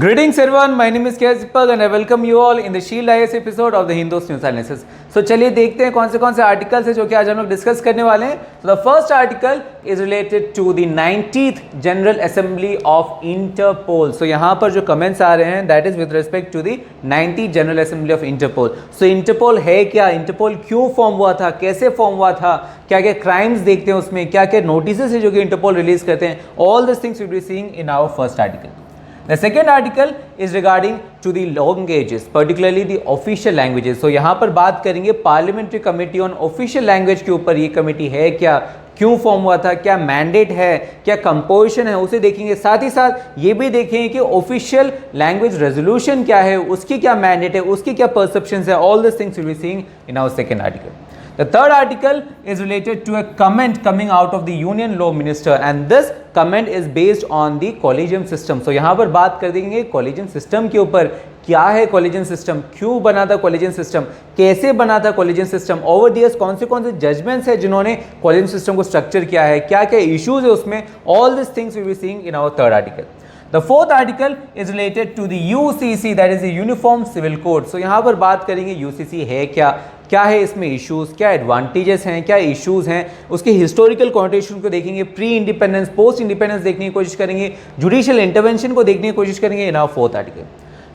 Greetings everyone, my name is KS Deepak and I welcome you all in the Shield IAS episode of the Hindus News Analysis. So चलिए देखते हैं कौन से articles हैं जो कि आज हम लोग डिस्कस करने वाले हैं. So the first article is related to the 90th General Assembly of Interpol. So यहाँ पर जो comments आ रहे हैं that is with respect to the 90th General Assembly of Interpol. So Interpol है क्या, Interpol क्यों फॉर्म हुआ था, कैसे फॉर्म हुआ था, क्या क्या क्राइम्स देखते हैं उसमें, क्या क्या नोटिसेस है जो कि इंटरपोल रिलीज करते हैं. All this things we will be seeing in our first article. The second article is regarding to the languages, particularly the official languages. So यहाँ पर बात करेंगे parliamentary committee on official language के ऊपर. ये committee है क्या, क्यों फॉर्म हुआ था, क्या मैंडेट है, क्या कंपोजिशन है, उसे देखेंगे. साथ ही साथ ये भी देखेंगे कि ऑफिशियल लैंग्वेज रेजोल्यूशन क्या है, उसकी क्या मैंडेट है, उसकी क्या परसेप्शंस है. All this things will be seeing in our second article. The third article is related to a comment coming out of the Union Law Minister and this comment is based on the collegium system. So यहाँ पर बात कर देंगे collegium system के ऊपर. क्या है collegium system, क्यों बना था collegium system, कैसे बना था collegium system, over the years कौन से judgments है जिन्होंने collegium system को structure किया है, क्या क्या issues है उसमें. All these things we will be seeing in our third article. The fourth article is related to the UCC, that is the Uniform Civil Code. So यहाँ पर बात करेंगे UCC है क्या, क्या है इसमें इश्यूज, क्या एडवांटेजेस हैं, क्या इश्यूज हैं, उसके हिस्टोरिकल कॉन्टेक्स्ट को देखेंगे, प्री इंडिपेंडेंस पोस्ट इंडिपेंडेंस देखने की कोशिश करेंगे, जुडिशियल इंटरवेंशन को देखने की कोशिश करेंगे in our fourth article.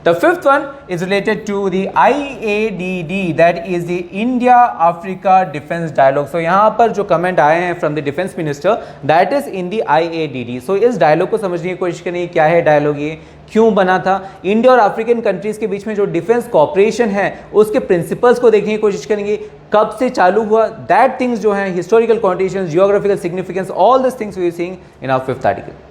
The fifth one is related to the IADD, that is the India Africa Defense Dialogue. So यहाँ पर जो कमेंट आए हैं from the Defense Minister, that is in the IADD. So इस dialogue को समझने की कोशिश करेंगे, क्या है डायलॉग, ये क्यों बना था, इंडिया और अफ्रीकन कंट्रीज के बीच में जो डिफेंस कॉपरेशन है उसके प्रिंसिपल्स को देखने की कोशिश करेंगे, कब से चालू हुआ, दैट थिंग्स जो हैं, historical context, geographical significance, all this things we are seeing in our fifth article.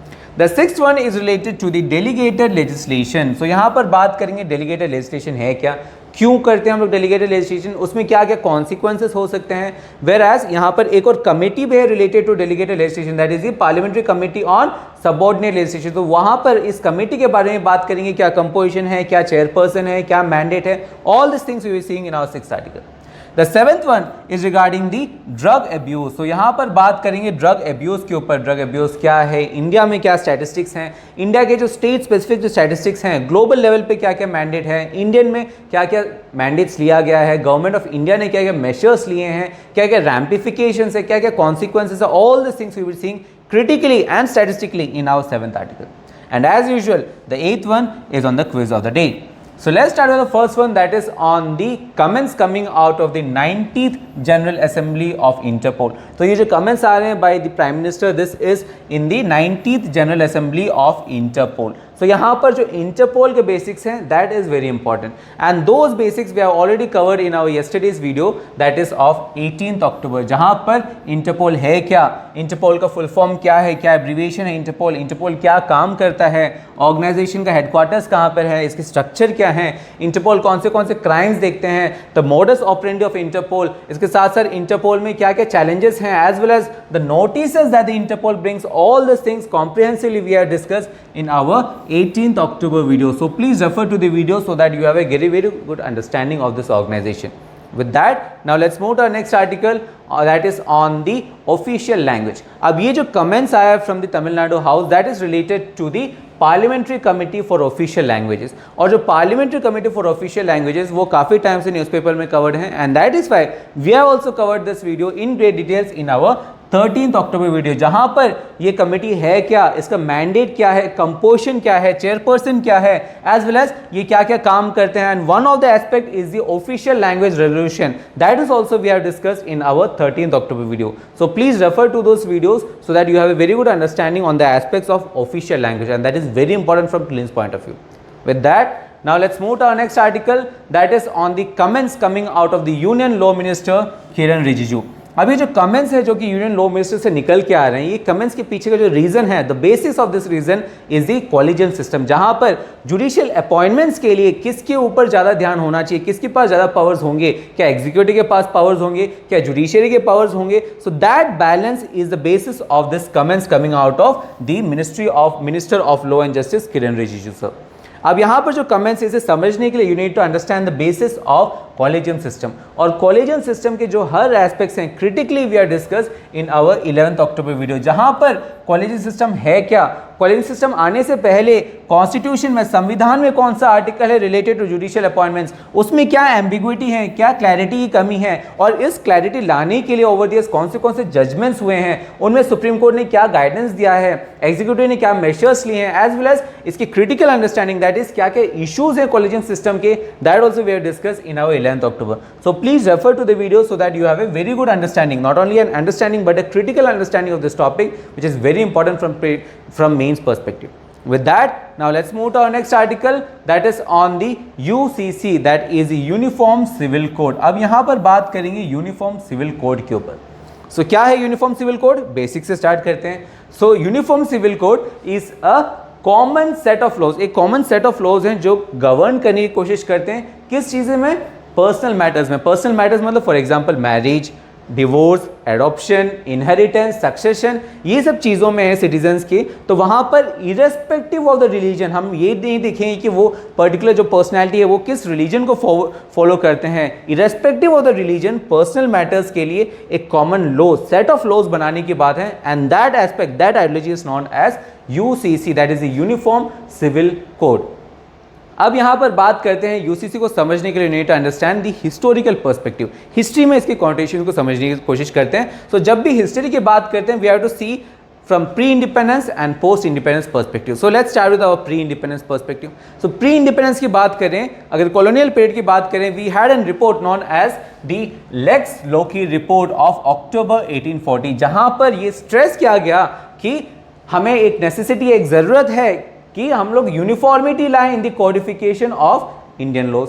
The sixth one is related to the delegated legislation. So यहाँ पर बात करेंगे delegated legislation है क्या, क्यों करते हैं हम लोग delegated legislation, उसमें क्या क्या consequences हो सकते हैं. Whereas यहाँ पर एक और कमेटी भी है related to delegated legislation, that is the Parliamentary Committee on Subordinate Legislation. तो वहाँ पर इस कमेटी के बारे में बात करेंगे, क्या composition है, क्या chairperson है, क्या mandate है. All these things we will be seeing in our sixth article. The seventh one is regarding the drug abuse. So यहाँ पर बात करेंगे drug abuse के ऊपर. drug abuse क्या है, इंडिया में क्या statistics हैं, इंडिया के जो state specific जो statistics हैं, global level पे क्या क्या mandate है, इंडियन में क्या क्या mandates लिया गया है, गवर्नमेंट ऑफ इंडिया ने क्या क्या measures लिए हैं, क्या क्या ramifications है, क्या क्या consequences है. all these things we will be seeing critically and statistically in our seventh article. And as usual, the eighth one is on the quiz of the day. So let's start with the first one, that is on the comments coming out of the 90th General Assembly of Interpol. तो ये जो comments आ रहे हैं by the Prime Minister, this is in the 90th General Assembly of Interpol. So यहाँ पर जो Interpol के basics हैं, that is very important. And those basics we have already covered in our yesterday's video, that is of 18th October. जहाँ पर Interpol है क्या, Interpol का full form क्या है, क्या abbreviation है Interpol, Interpol क्या काम करता है, ऑर्गेनाइजेशन का हेडक्वार्टर्स कहाँ पर है, इसकी स्ट्रक्चर क्या है, इंटरपोल कौन से क्राइम्स देखते हैं, the modus operandi of Interpol, इसके साथ साथ इंटरपोल में क्या क्या चैलेंजेस हैं, as well as the notices that the Interpol brings. All this things comprehensively we have discussed in our 18th October video. So please refer to the video so that you have a very good understanding of this organization. With that, now let's move to our next article, that is on the official language. अब ये जो comments आया from the Tamil Nadu House, that is related to the Parliamentary Committee for Official Languages. और जो Parliamentary Committee for Official Languages वो काफ़ी time से newspaper में covered हैं, and that is why we have also covered this video in great details in our 13th October video, जहां पर ये कमेटी है क्या, इसका मैंडेट क्या है, कंपोजिशन क्या है, चेयरपर्सन क्या है, एज वेल एज ये क्या क्या काम करते हैं. And one of the aspect is the official language resolution, that is also we have discussed in our 13th October video. So please refer to those videos so that you have a very good understanding on the aspects of official language, and that is very important from clean's point of view. With that, now let's move to our next article, that is on the comments coming out of the Union Law Minister Kiren Rijiju. अभी जो comments है जो कि union law minister से निकल के आ रहे हैं, ये कमेंट्स के पीछे का जो रीजन है, the basis of this reason is the collegium system, जहां पर जुडिशियल अपॉइंटमेंट्स के लिए किसके ऊपर ज़्यादा ध्यान होना चाहिए, किसके पास ज़्यादा पावर्स होंगे, क्या एग्जीक्यूटिव के पास पावर्स होंगे, क्या जुडिशियरी के पावर्स होंगे. So that balance is the basis of this comments coming out of the minister of law and justice Kiran Rijiju sir. अब यहाँ पर जो कमेंट्स, इसे समझने के लिए you need to understand the basis of collegium system. और कॉलेजियम सिस्टम के जो हर एस्पेक्ट्स हैं critically we are discuss in our 11th October video, जहां पर कॉलेजियम सिस्टम है क्या, कॉलेजियम सिस्टम आने से पहले कॉन्स्टिट्यूशन में, संविधान में कौन सा आर्टिकल है रिलेटेड टू जुडिशियल अपॉइंटमेंट्स, उसमें क्या एम्बिग्विटी है, क्या क्लैरिटी की कमी है, और इस क्लैरिटी लाने के लिए ओवर द इयर्स कौन से जजमेंट्स हुए हैं, उनमें सुप्रीम कोर्ट ने क्या गाइडेंस दिया है, एग्जीक्यूटिव ने क्या मेजर्स लिए हैं, एज वेल एज इसकी क्रिटिकल अंडरस्टैंडिंग, दैट इज क्या क्या इश्यूज हैं कॉलेजियम सिस्टम के, that also we have discuss in our 11th October. So please refer to the video so that you have a very good understanding, not only an understanding but a critical understanding of this topic, which is very important from mains perspective. With that, now let's move to our next article, that is on the UCC, that is the Uniform Civil Code. अब यहाँ पर बात करेंगे uniform civil code के ऊपर। So क्या है uniform civil code, basic से स्टार्ट करते हैं। So uniform civil code is a common set of laws, एक कॉमन सेट ऑफ लॉज हैं जो गवर्न करने की कोशिश करते हैं किस चीज़ें में, पर्सनल मैटर्स में। पर्सनल मैटर्स मतलब for example marriage, divorce, adoption, inheritance, succession, ये सब चीज़ों में है सिटीजन्स के। तो वहाँ पर इरेस्पेक्टिव ऑफ द रिलीजन, हम ये नहीं देखेंगे कि वो पर्टिकुलर जो पर्सनैलिटी है वो किस रिलीजन को फॉलो करते हैं। Irrespective of the religion personal matters के लिए एक common law, set of laws बनाने की बात है, and that aspect, that ideology is known as UCC, that is the uniform civil code. अब यहाँ पर बात करते हैं यूसीसी को समझने के लिए need to understand the historical perspective, history में इसके कॉन्टेक्स्ट को समझने की कोशिश करते हैं। सो जब भी हिस्ट्री की बात करते हैं we have to see from pre independence and post independence perspective. So let's start with our pre independence perspective. So pre independence की बात करें, अगर कॉलोनियल पीरियड की बात करें, we had an report known as the Lex Loci report of October 1840, जहां पर यह स्ट्रेस किया गया कि हमें एक नेसेसिटी, एक ज़रूरत है कि हम लोग यूनिफॉर्मिटी लाएं in the codification of Indian laws.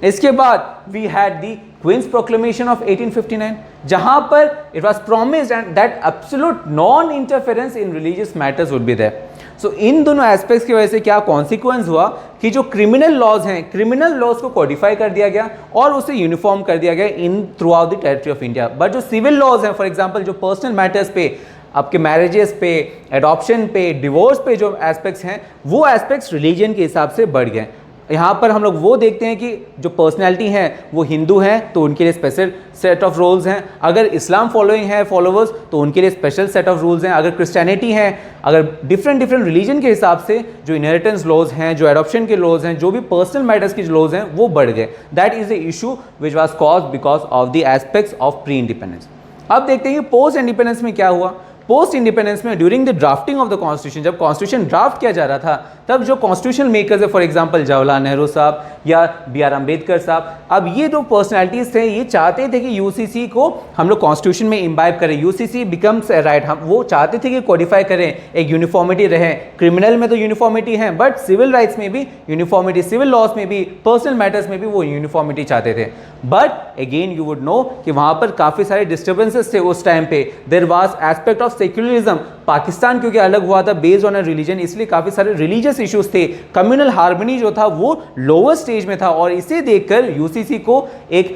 इसके बाद we had the queen's proclamation of 1859, जहां पर it was promised and that absolute non interference in religious matters would be there. So in दोनों एस्पेक्ट्स की वजह से क्या कॉन्सिक्वेंस हुआ कि जो क्रिमिनल लॉज हैं, क्रिमिनल लॉज को कोडिफाई कर दिया गया और उसे यूनिफॉर्म कर दिया गया in through out the territory of India. But जो सिविल लॉज हैं, फॉर एग्जाम्पल जो पर्सनल मैटर्स पे, आपके मैरिजेस पे, एडॉप्शन पे, डिवोर्स पे जो एस्पेक्ट्स हैं, वो एस्पेक्ट्स रिलीजन के हिसाब से बढ़ गए। यहाँ पर हम लोग वो देखते हैं कि जो पर्सनैलिटी हैं वो हिंदू हैं तो उनके लिए स्पेशल सेट ऑफ रूल्स हैं, अगर इस्लाम फॉलोइंग है फॉलोवर्स तो उनके लिए स्पेशल सेट ऑफ रूल्स हैं, अगर क्रिश्चियनिटी है, अगर डिफरेंट रिलीजन के हिसाब से जो इनहेरिटेंस लॉज हैं, जो एडॉप्शन के लॉज हैं, जो भी पर्सनल मैटर्स के लॉज हैं वो बढ़ गए। That is the issue which was caused because of the aspects of pre independence. अब देखते हैं कि पोस्ट इंडिपेंडेंस में क्या हुआ। पोस्ट इंडिपेंडेंस में during the drafting of the constitution, जब कॉन्स्टिट्यूशन ड्राफ्ट किया जा रहा था तब जो कॉन्स्टिट्यूशन मेकर्स है, फॉर एग्जांपल जवाहरलाल नेहरू साहब या B.R. अम्बेडकर साहब, अब ये जो पर्सनालिटीज थे ये चाहते थे कि यूसीसी को हम लोग कॉन्स्टिट्यूशन में इम्बाइब करें, यूसीसी बिकम्स ए राइट, हम वो चाहते थे कि कोडिफाई करें, एक यूनिफॉर्मिटी रहे। क्रिमिनल में तो यूनिफॉर्मिटी है बट सिविल राइट्स में भी यूनिफॉर्मिटी, सिविल लॉज में भी, पर्सनल मैटर्स में भी वो यूनिफॉर्मिटी चाहते थे। But again you would know कि वहाँ पर काफ़ी सारे डिस्टर्बेंसेस थे उस टाइम पे। There was aspect of secularism, Pakistan क्योंकि अलग हुआ था बेस्ड ऑन अ रिलीजन, इसलिए काफ़ी सारे रिलीजियस इश्यूज थे। कम्युनल हार्मनी जो था वो लोअर स्टेज में था और इसे देखकर यूसीसी को एक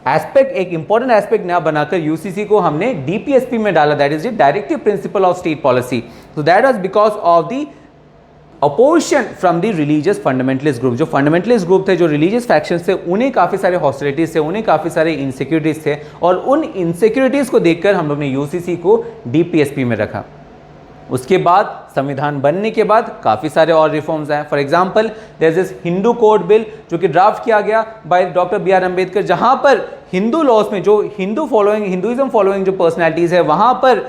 एस्पेक्ट, एक इंपॉर्टेंट एस्पेक्ट नया बनाकर यूसीसी को हमने डीपीएसपी में डाला, that is the directive principle of state policy. So that was because of the opposition from the religious fundamentalist group. जो फंडामेंटलिस्ट ग्रुप थे, जो रिलीजियस फैक्शंस थे, उन्हें काफ़ी सारे हॉस्टिलिटीज थे, उन्हें काफ़ी सारे इनसिक्योरिटीज थे और उन इनसिक्योरिटीज को देखकर हम लोग ने यूसीसी को डीपीएसपी में रखा। उसके बाद संविधान बनने के बाद काफ़ी सारे और रिफॉर्म्स आए। For example there is this Hindu code bill जो कि ड्राफ्ट किया गया बाय डॉक्टर B.R. अम्बेडकर, जहां पर हिंदू लॉज में जो हिंदुइज्म फॉलोइंग जो पर्सनैलिटीज़ है वहां पर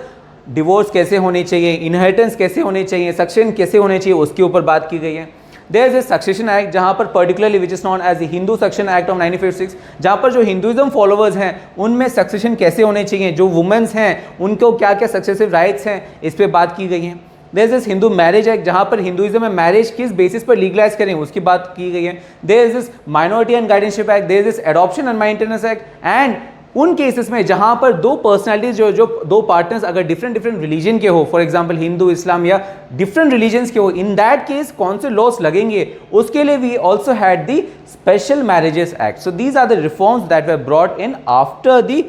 डिवोर्स कैसे होने चाहिए, इनहेरिटेंस कैसे होने चाहिए, सक्सेशन कैसे होने चाहिए, उसके ऊपर बात की गई है। There is a succession act जहां पर particularly which is known as the Hindu succession act of 1956, जहां पर जो हिंदुइज्म फॉलोवर्स हैं उनमें सक्सेशन कैसे होने चाहिए, जो वुमेन्स हैं उनको क्या क्या सक्सेसिव राइट्स हैं, इस पर बात की गई है। There is this Hindu marriage act जहां पर हिंदुइज्म में मैरिज किस बेसिस पर लीगलाइज करें उसकी बात की गई है। There is this minority and guardianship act, there is this adoption and maintenance act, and उन केसेस में जहां पर दो पर्सनालिटीज जो दो पार्टनर्स अगर डिफरेंट रिलीजन के हो, फॉर एग्जांपल हिंदू, इस्लाम या डिफरेंट रिलीजन्स के हो, इन दैट केस कौन से लॉस लगेंगे उसके लिए we also had the special marriages act. So these are the reforms that were brought in after the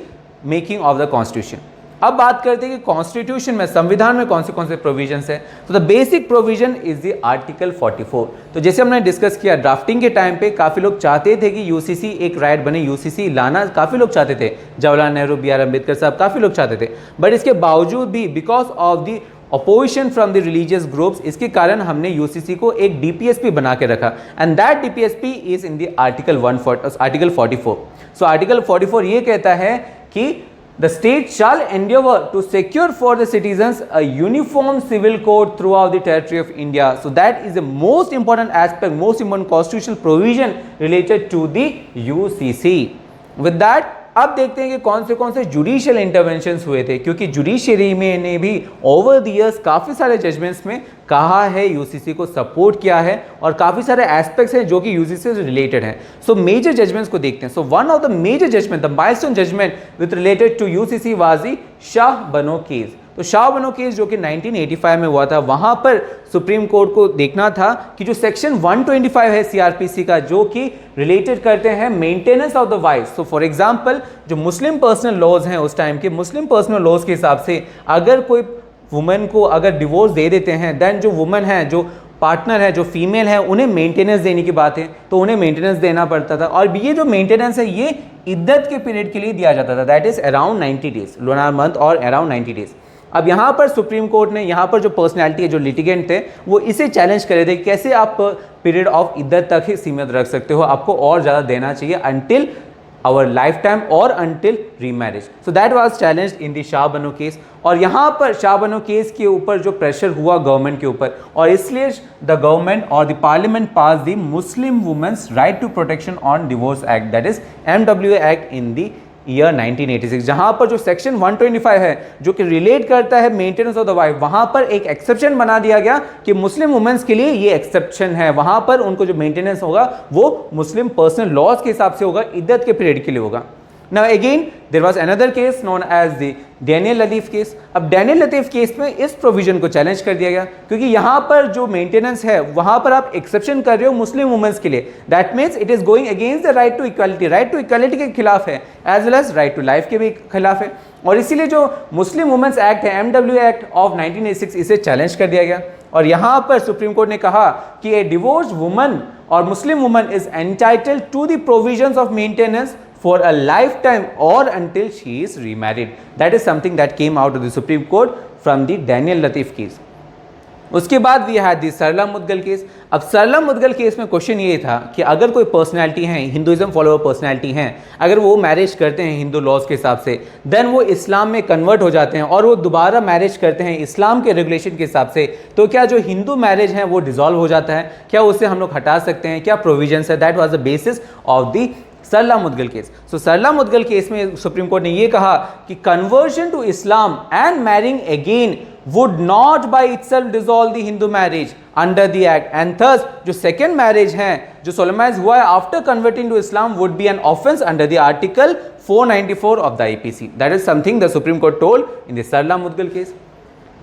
making of the constitution. अब बात करते हैं कि कॉन्स्टिट्यूशन में, संविधान में कौन से प्रोविजंस है। तो the basic provision is the article 44। तो जैसे हमने डिस्कस किया ड्राफ्टिंग के टाइम पे काफ़ी लोग चाहते थे कि यूसीसी एक राइट बने, यूसीसी लाना काफ़ी लोग चाहते थे, जवाहरलाल नेहरू, बी.आर. अम्बेडकर साहब काफ़ी लोग चाहते थे, बट इसके बावजूद भी because of the opposition from the religious groups, इसके कारण हमने यूसीसी को एक डीपीएसपी बना के रखा, and that DPSP is in the article 44। So article 44 ये कहता है कि the state shall endeavor to secure for the citizens a uniform civil code throughout the territory of India. So that is the most important aspect, most important constitutional provision related to the UCC. With that, अब देखते हैं कि कौन से judicial interventions हुए थे, क्योंकि judiciary में ने भी ओवर द इयर्स काफ़ी सारे जजमेंट्स में कहा है, यूसीसी को सपोर्ट किया है, और काफ़ी सारे एस्पेक्ट्स हैं जो कि यूसीसी से रिलेटेड हैं। सो मेजर जजमेंट्स को देखते हैं। So one of the major judgement, the milestone judgement with related to UCC was the Shah Bano case. तो शाह बनो केस जो कि 1985 में हुआ था, वहाँ पर सुप्रीम कोर्ट को देखना था कि जो सेक्शन 125 है सीआरपीसी का, जो कि रिलेटेड करते हैं maintenance of the wife. So for example जो मुस्लिम पर्सनल लॉज हैं उस टाइम के, मुस्लिम पर्सनल लॉज के हिसाब से अगर कोई वुमेन को अगर डिवोर्स दे देते हैं, देन जो वुमेन है, जो पार्टनर है, जो फीमेल है, उन्हें मेंटेनेंस देने की बात है, तो उन्हें मेंटेनेंस देना पड़ता था। और ये जो मेंटेनेंस है ये इद्दत के पीरियड के लिए दिया जाता था, that is around 90 days, lunar month और अराउंड 90 डेज। अब यहाँ पर सुप्रीम कोर्ट ने, यहाँ पर जो पर्सनैलिटी है, जो लिटिगेंट थे, वो इसे चैलेंज कर रहे थे, कैसे आप पीरियड ऑफ इद्दत तक ही सीमित रख सकते हो, आपको और ज़्यादा देना चाहिए until our lifetime or until remarriage. So that was challenged in the Shah Bano case. और यहाँ पर शाह बनो केस के ऊपर जो प्रेशर हुआ गवर्नमेंट के ऊपर, और इसलिए द गवर्नमेंट और the parliament pass the Muslim women's right to protection on divorce act, that is MWA act in the year 1986, जहां पर जो सेक्शन 125 है जो कि रिलेट करता है मेंटेनेंस ऑफ द वाइफ, वहां पर एक एक्सेप्शन बना दिया गया कि मुस्लिम वुमेन्स के लिए ये एक्सेप्शन है, वहां पर उनको जो मेंटेनेंस होगा वो मुस्लिम पर्सनल लॉज के हिसाब से होगा, इद्दत के पीरियड के लिए होगा। Now again there was another case known as the Daniel Latif case। अब Daniel Latif केस में इस प्रोविजन को चैलेंज कर दिया गया, क्योंकि यहाँ पर जो मेंटेनेंस है वहाँ पर आप एक्सेप्शन कर रहे हो मुस्लिम वुमेन्स के लिए, that means it is going against the right to equality, right to equality के खिलाफ है, as well as right to life के भी खिलाफ है। और इसीलिए जो मुस्लिम वुमेन्स एक्ट है, MWA एक्ट ऑफ 1986, इसे चैलेंज कर दिया गया। और यहाँ पर सुप्रीम कोर्ट ने कहा कि ए डिवोर्स्ड वुमन और Muslim woman is entitled to the provisions of maintenance for a lifetime or until she is remarried. That is something that came out of the Supreme Court from the Daniel Latif case. उसके बाद we had the Sarla Mudgal case. अब Sarla Mudgal case में question ये था कि अगर कोई personality है, हिंदुइज्म फॉलोअर पर्सनैलिटी हैं, अगर वो मैरिज करते हैं हिंदू लॉज के हिसाब से, देन वो इस्लाम में कन्वर्ट हो जाते हैं और वो दोबारा मैरिज करते हैं इस्लाम के रेगुलेशन के हिसाब से, तो क्या जो हिंदू मैरिज है वो डिसॉल्व हो जाता है, क्या उससे हम लोग हटा सकते हैं, क्या प्रोविजंस है? That was the basis of the Sarla Mudgal case. So Sarla Mudgal case में सुप्रीम कोर्ट ने ये कहा कि conversion to Islam and marrying again would not by itself dissolve the Hindu marriage under the act, and thus जो second marriage है जो solemnized हुआ है after converting to Islam would be an offence under the article 494 of the IPC. That is something the supreme court told in the Sarla Mudgal case.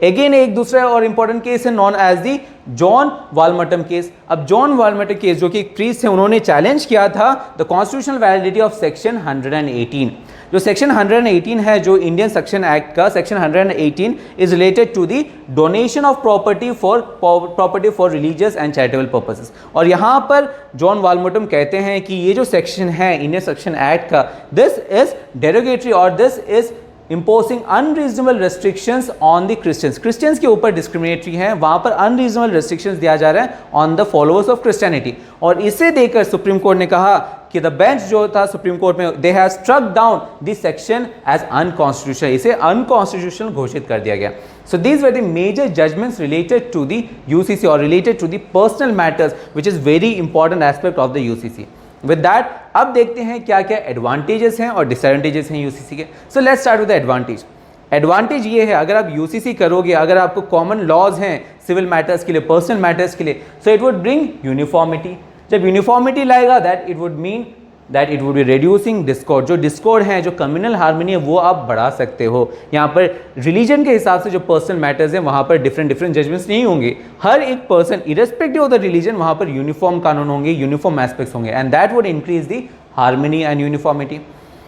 Again एक दूसरा और important case है known as the John Vallamattom case. अब John Vallamattom case जो कि एक priest है, उन्होंने चैलेंज किया था the constitutional validity of section 118। जो सेक्शन 118 है जो इंडियन सेक्शन एक्ट का, section 118 is related to the donation of property for religious and charitable purposes. और यहाँ पर जॉन वालमटम कहते हैं कि ये जो सेक्शन है इंडियन सेक्शन एक्ट का, दिस इज डेरोगेटरी और this is imposing unreasonable restrictions on the Christians। Christians के ऊपर डिस्क्रिमिनेटरी है, वहाँ पर unreasonable restrictions दिया जा रहा है on the followers of Christianity। और इसे देकर सुप्रीम कोर्ट ने कहा कि द बेंच जो था सुप्रीम कोर्ट में, they have struck down this section as unconstitutional, इसे unconstitutional घोषित कर दिया गया। So these were the major judgments related to the UCC or related to the personal matters, which is very important aspect of the UCC। With that अब देखते हैं क्या क्या एडवांटेजेस हैं और डिसएडवांटेजेस हैं यूसीसी के। सो let's start with the advantage. Advantage ये है, अगर आप यूसीसी करोगे, अगर आपको कॉमन लॉज हैं सिविल मैटर्स के लिए, पर्सनल मैटर्स के लिए, so it would bring uniformity. जब यूनिफॉर्मिटी लाएगा that it would mean that it would B reducing Discord. जो डिस्कॉर्ड है, जो कम्युनल हार्मनी है, वो आप बढ़ा सकते हो। यहाँ पर रिलीजन के हिसाब से जो पर्सनल मैटर्स हैं वहाँ पर डिफरेंट जजमेंट्स नहीं होंगे। हर एक person irrespective of the religion वहाँ पर यूनिफॉर्म कानून होंगे, यूनिफॉर्म एस्पेक्ट्स होंगे, and that would increase the harmony and uniformity.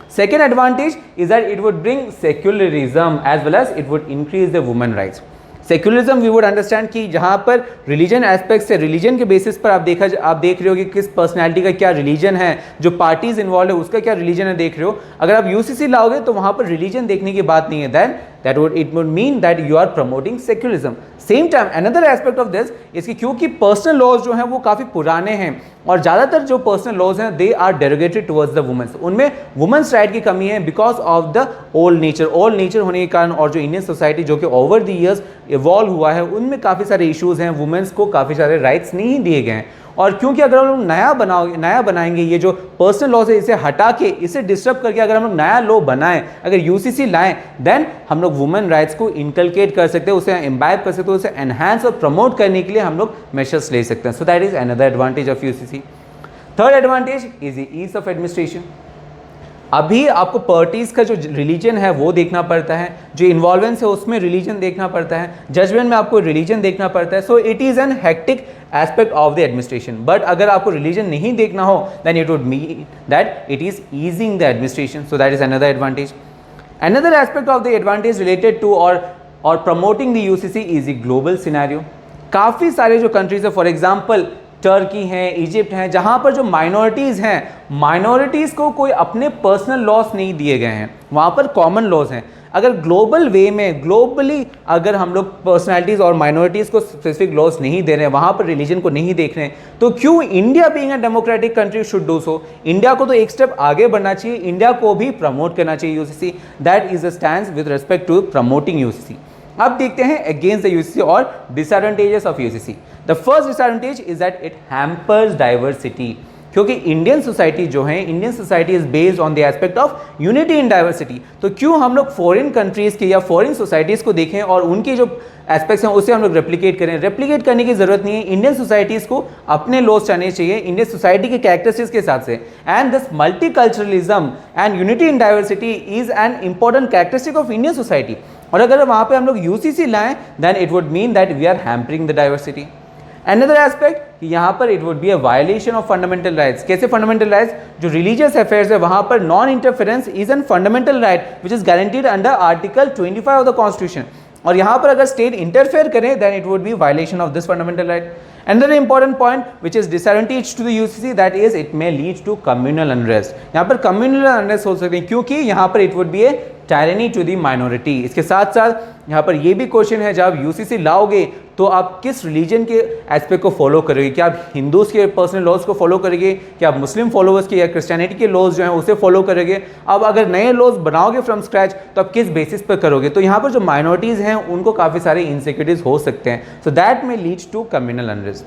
Second advantage is that it would bring secularism as well as it would increase the women rights. Secularism we would understand कि जहाँ पर religion aspect से, religion के basis पर आप देख रहे हो कि किस पर्सनैलिटी का क्या रिलीजन है, जो पार्टीज इन्वॉल्व है उसका क्या रिलीजन है देख रहे हो. अगर आप यूसीसी लाओगे तो वहाँ पर रिलीजन देखने की बात नहीं है. Then it would mean that you are promoting secularism. Same time another aspect of this is कि क्योंकि पर्सनल लॉज जो हैं वो काफ़ी पुराने हैं और ज़्यादातर जो पर्सनल लॉज हैं they are derogatory towards the women's, उनमें वुमेन्स राइट की कमी है because of the old nature होने के कारण. और जो इंडियन सोसाइटी जो कि ओवर द ईयर्स इवॉल्व हुआ है उनमें काफ़ी सारे इश्यूज़ हैं, वुमेन्स को काफ़ी सारे राइट्स नहीं दिए गए हैं. और क्योंकि अगर हम लोग नया बनाएंगे, ये जो पर्सनल लॉज है इसे हटा के, इसे डिस्टर्ब करके अगर हम लोग नया लॉ बनाएं, अगर यूसीसी लाएं, देन हम लोग वुमेन राइट्स को इनकलकेट कर सकते हैं, उसे इम्बाइब कर सकते हैं, उसे एनहांस और प्रमोट करने के लिए हम लोग मेजर्स ले सकते हैं. So that is another advantage of UCC. Third advantage is the ease of administration. अभी आपको पार्टीज का जो रिलीजन है वो देखना पड़ता है, जो इन्वॉल्वेंस है उसमें रिलीजन देखना पड़ता है, जजमेंट में आपको रिलीजन देखना पड़ता है. So it is an hectic aspect of the administration. But अगर आपको रिलीजन नहीं देखना हो then it would mean that it is easing the administration. So that is another advantage. Another aspect of the advantage related to और promoting the UCC is the global scenario. काफ़ी सारे जो countries है, for example Turkey है, Egypt है, जहाँ पर जो माइनॉरिटीज़ हैं, माइनॉरिटीज़ को कोई अपने पर्सनल लॉस नहीं दिए गए हैं, वहाँ पर कॉमन लॉज हैं. अगर ग्लोबल वे में, ग्लोबली अगर हम लोग पर्सनैलिटीज़ और माइनॉरिटीज़ को स्पेसिफिक लॉस नहीं दे रहे हैं, वहाँ पर रिलीजन को नहीं देख रहे हैं, तो क्यों India being a democratic country should do so. India को तो एक स्टेप आगे बढ़ना चाहिए, इंडिया को भी प्रमोट करना चाहिए UCC. That is a stand with respect to promoting UCC. अब देखते हैं अगेंस्ट द यूसीसी और disadvantages of UCC. The first disadvantage is that it hampers diversity. क्योंकि इंडियन सोसाइटी जो है, Indian society is based on the aspect of unity in diversity. तो क्यों हम लोग फॉरेन कंट्रीज के या फॉरेन सोसाइटीज़ को देखें और उनके जो एस्पेक्ट्स हैं उसे हम लोग रेप्लिकेट करें. रेप्लिकेट करने की जरूरत नहीं है. इंडियन सोसाइटीज़ को अपने लॉस चाहने चाहिए इंडियन सोसाइटी के कैरेक्टरिस्टिक्स के हिसाब से. And this multiculturalism and unity in diversity is an important characteristic of Indian society. और अगर वहाँ पे हम लोग यूसीसी लाएं then it would mean that we are hampering the diversity. Another aspect यहाँ पर it would be a violation of fundamental rights. कैसे फंडामेंटल राइट्स? जो रिलीजियस अफेयर्स है वहाँ पर non interference is an fundamental right which is guaranteed under article 25 of the constitution. और यहाँ पर अगर स्टेट इंटरफेयर करे then it would be violation of this fundamental right. Another important point which is disadvantage to the UCC that is it may lead to communal unrest. यहाँ पर communal unrest हो सकते हैं क्योंकि यहाँ पर it would be a tyranny to the minority. इसके साथ साथ यहाँ पर ये भी क्वेश्चन है, जब आप यूसीसी लाओगे तो आप किस रिलीजन के एस्पेक्ट को फॉलो करोगे? क्या आप हिंदूज के पर्सनल लॉज को फॉलो करोगे, क्या आप मुस्लिम फॉलोअर्स के या क्रिश्चियनिटी के लॉज जो हैं उसे फॉलो करोगे? अब अगर नए लॉज बनाओगे फ्रॉम स्क्रैच तो आप किस बेसिस पर करोगे? तो यहाँ पर जो माइनॉरिटीज़ हैं उनको काफ़ी सारे इनसिक्योरिटीज़ हो सकते हैं. सो दैट में लीड्स टू कम्युनल अनरेस्ट.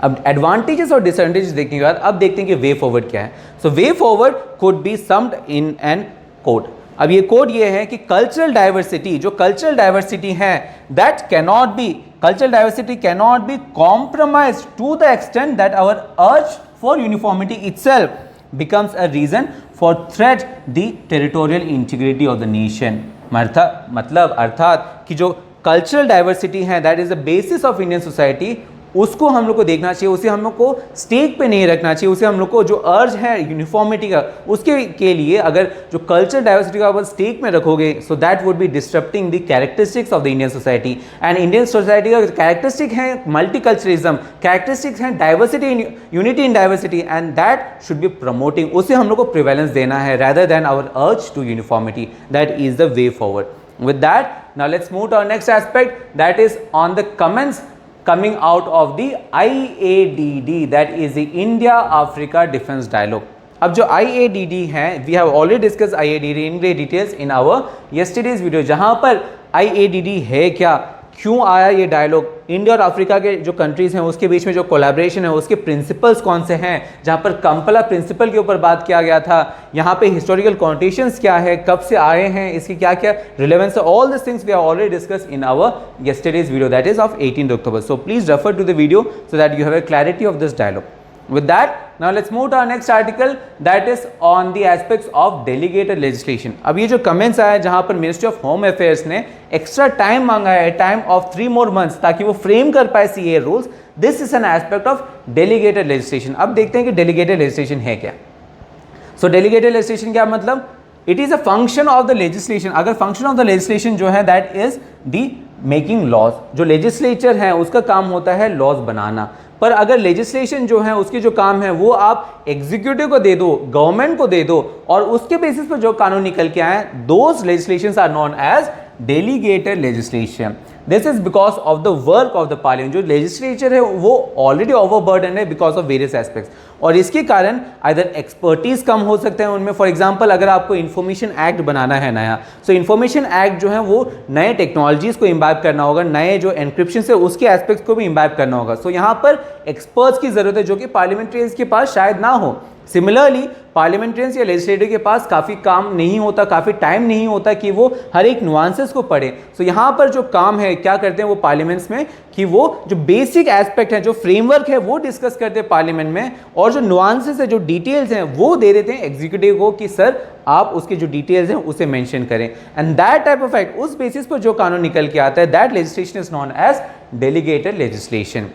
अब एडवांटेजेस और डिसएडवांटेजेस देखने के बाद अब देखते हैं कि वे फॉरवर्ड क्या है. So way forward could be summed in an code. अब ये कोड ये है कि कल्चरल डाइवर्सिटी, जो कल्चरल डाइवर्सिटी है that cannot be, cultural diversity cannot be compromised to the extent that our urge for uniformity itself becomes a reason for threat the territorial integrity of the nation. मतलब अर्थात कि जो cultural diversity है that is the basis of Indian society, उसको हम लोग को देखना चाहिए, उसे हम लोग को स्टेक पे नहीं रखना चाहिए. उसे हम लोग को जो अर्ज है यूनिफॉर्मिटी का उसके के लिए अगर जो कल्चरल डाइवर्सिटी को आप स्टेक में रखोगे so that would B disturbing the characteristics of the Indian society. And Indian society का कैरेक्टरिस्टिक है मल्टीकल्चरलिज्म, कैरेक्टरिस्टिक्स हैं diversity in unity in diversity and that should be promoting. उसे हम लोग को प्रिवेलेंस देना है rather than our urge to uniformity. That is the way forward. With that, now let's move to our next aspect, that is on the comments coming out of the IADD, that is the India Africa Defense Dialogue. अब जो IADD है, we have already discussed IADD in great details in our yesterday's video. जहाँ पर IADD है क्या, क्यों आया ये डायलॉग, इंडिया और अफ्रीका के जो कंट्रीज़ हैं उसके बीच में जो कोलैबोरेशन है उसके प्रिंसिपल्स कौन से हैं, जहाँ पर कंपला प्रिंसिपल के ऊपर बात किया गया था, यहाँ पे हिस्टोरिकल कॉन्टेशंस क्या है, कब से आए हैं, इसकी क्या क्या रिलेवेंस है, all this things we have already discuss in our yesterday's video that is of 18 October. So please refer to the video so that you have a clarity of this dialogue. With that, now let's move to our next article that is on the aspects of delegated legislation. अब ये जो comments आया जहाँ पर Ministry of Home Affairs ने extra time मांगा है, time of 3 more months ताकि वो frame कर पाए CAA rules. This is an aspect of delegated legislation. अब देखते हैं कि delegated legislation है क्या. सो डेलीगेटेड लेजिस्लेशन क्या मतलब, it is a function of the legislation. अगर फंक्शन ऑफ द लेजिस्लेशन जो है that is the making laws, जो लेजिस्लेचर है उसका काम होता है लॉज बनाना। पर अगर लेजिस्लेशन जो है उसके जो काम है वो आप एग्जीक्यूटिव को दे दो, गवर्नमेंट को दे दो, और उसके बेसिस पर जो कानून निकल के आए, those legislations are known as delegated legislation. This is because of the work of the parliament. जो लेजिस्लेचर है वो ऑलरेडी ओवरबर्डन है बिकॉज ऑफ वेरियस एस्पेक्ट्स, और इसके कारण आइदर एक्सपर्टीज कम हो सकते हैं उनमें। फॉर एग्जांपल अगर आपको इन्फॉर्मेशन एक्ट बनाना है नया, सो इन्फॉर्मेशन एक्ट जो है वो नए टेक्नोलॉजीज को इम्बाइब करना होगा, नए जो एनक्रिप्शन है उसके एस्पेक्ट्स को भी इम्बाइब करना होगा। सो यहाँ पर एक्सपर्ट्स की जरूरत है जो कि पार्लियामेंट्रियंस के पास शायद ना हो। सिमिलरली पार्लियामेंट्रियंस या लेजिस्लेटर के पास काफ़ी काम नहीं होता, काफ़ी टाइम नहीं होता कि वो हर एक नुआंसेस को पढ़े। सो यहाँ पर जो काम है क्या करते हैं वो पार्लियामेंट्स में, कि वो जो बेसिक एस्पेक्ट है, जो फ्रेमवर्क है वो डिस्कस करते हैं पार्लियामेंट में, और जो नुआंसेस है, जो डिटेल्स हैं वो दे देते हैं एग्जीक्यूटिव को कि सर आप उसके जो डिटेल्स हैं उसे मेंशन करें। And that type of act, उस बेसिस पर जो कानून निकल के आता है, that legislation is known as delegated legislation.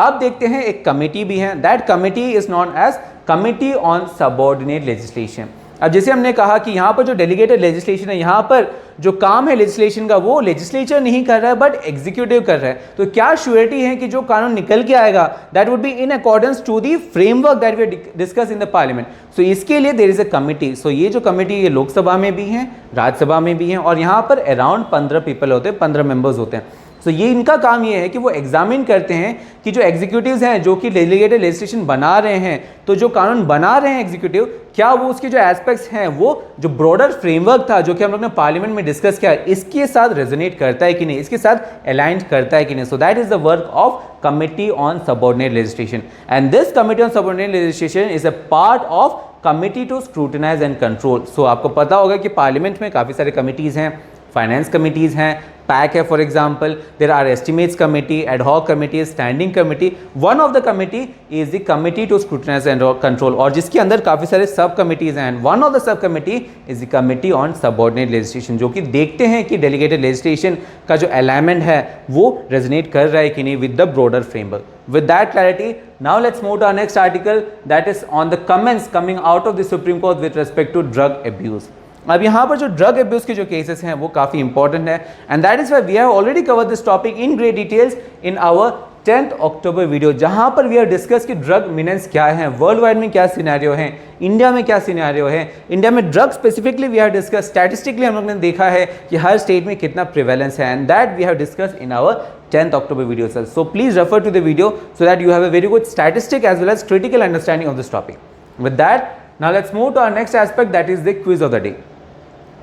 अब देखते हैं एक कमेटी भी है, that committee is known as committee on subordinate legislation. अब जैसे हमने कहा कि यहाँ पर जो डेलीगेटेड लेजिस्लेशन है, यहाँ पर जो काम है लेजिस्लेशन का वो लेजिस्लेचर नहीं कर रहा है बट एग्जीक्यूटिव कर रहा है। तो क्या श्योरिटी है कि जो कानून निकल के आएगा that would be in accordance to the framework that we discuss in the parliament. So इसके लिए देयर इज अ कमिटी। सो ये जो कमिटी ये लोकसभा में भी है, राज्यसभा में भी है, और यहाँ पर अराउंड 15 पीपल होते हैं, 15 मेंबर्स होते हैं। सो ये इनका काम ये है कि वो एग्जामिन करते हैं कि जो एग्जीक्यूटिव्स हैं जो कि डेलीगेटेड लेजिस्लेशन बना रहे हैं, तो जो कानून बना रहे हैं एग्जीक्यूटिव, क्या वो उसके जो एस्पेक्ट्स हैं वो जो ब्रॉडर फ्रेमवर्क था जो कि हम लोग ने पार्लियामेंट में डिस्कस किया, इसके साथ रेजोनेट करता है कि नहीं, इसके साथ अलाइन करता है कि नहीं। So that is the work of committee on subordinate legislation, and this committee on subordinate legislation is a part of committee to scrutinize and control. So आपको पता होगा कि पार्लियामेंट में काफ़ी सारे कमिटीज़ हैं, फाइनेंस कमिटीज़ हैं, पैक है for example, there are estimates committee, ad hoc committee, standing committee. One of the committee is the committee to scrutinize and control, और जिसके अंदर काफ़ी सारे सब कमिटीज़ हैं। One of the sub committee is the committee on subordinate legislation, जो कि देखते हैं कि डेलीगेटेड लेजिस्लेशन का जो अलाइनमेंट है वो रेजोनेट कर रहा है कि नहीं with the broader framework. With that clarity, now let's move to our next article, that is on the comments coming out of the Supreme Court with respect to drug abuse. अब यहाँ पर जो drug abuse के जो cases हैं वो काफ़ी important है, and that is why we have already covered this topic in great details in our 10th October video, जहाँ पर वी हैव डिस्कस कि ड्रग मिनेंस क्या है, वर्ल्ड वाइड में क्या सिनेरियो है, इंडिया में क्या सिनेरियो है। इंडिया में drug specifically we have discuss, statistically हम लोग ने देखा है कि हर स्टेट में कितना प्रिवेलेंस है, and that we have discuss in our 10th October video, sir. So please refer to the video so that you have a very good statistic as well as critical understanding of this topic. With that, now let's move to our next aspect, that is the quiz of the day.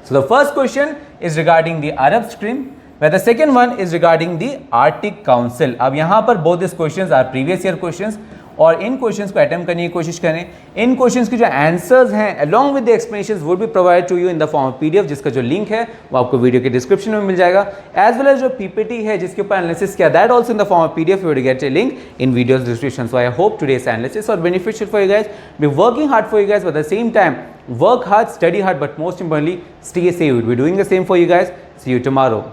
So the first question is regarding the Arab Stream, where the second one is regarding the Arctic Council. अब यहाँ पर both these questions are previous year questions, और इन questions को attempt करने की कोशिश करें। इन questions की जो आंसर्स हैं along with the explanations would be provide to you in the form of PDF, जिसका जो लिंक है वो आपको वीडियो के डिस्क्रिप्शन में मिल जाएगा, एज वेल एज जो पीपीटी है जिसके ऊपर एनालिसिस किया, that also in the form of PDF, you will get a link in videos description. So I hope today's analysis और beneficial for you guys, be working hard for you guys, but at the same time work hard, study hard, but most importantly stay safe. We'll be doing the same for you guys. See you tomorrow.